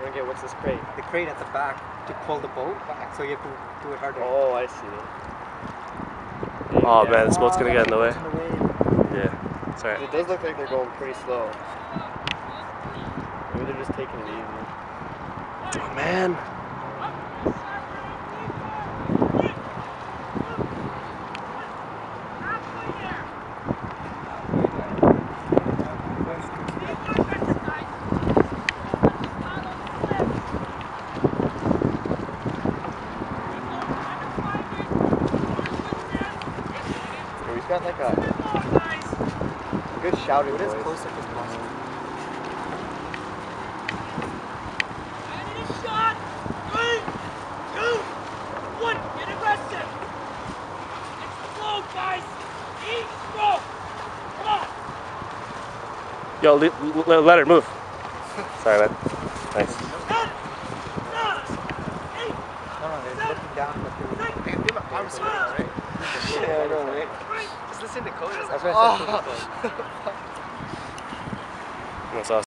don't get what's this crate? The crate at the back to pull the boat back, so you have to do it harder. Oh, I see. Oh man, this boat's gonna get in the way. In the way. Yeah, sorry. It does look like they're going pretty slow. Maybe they're just taking it easy. Oh man. He's got like a good shouting It is voice. close up as possible. Shot! 3, 2, 1, get aggressive! It's the flow, guys! Eat, roll! Come on! Yo, let her move. Sorry, man. Nice. No, they're looking down, but they're... I can feel my arms sweating already. Yeah, I know, right? Just listen to coaches. That's what I said. That's awesome.